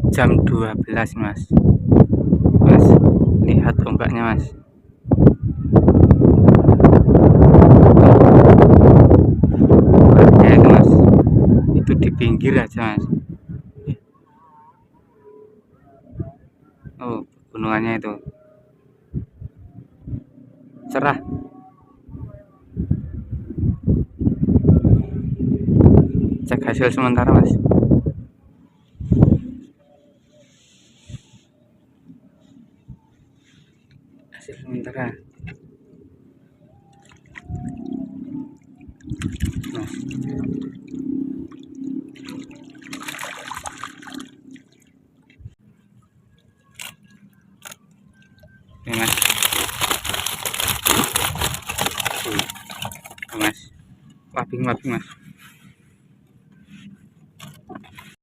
jam 12 mas. Mas lihat ombaknya mas. Ya itu mas, itu di pinggir aja mas. Oh gunungannya itu cerah. Cek hasil sementara mas. Hasil sementara mas. Ini mas. Mas waping mas.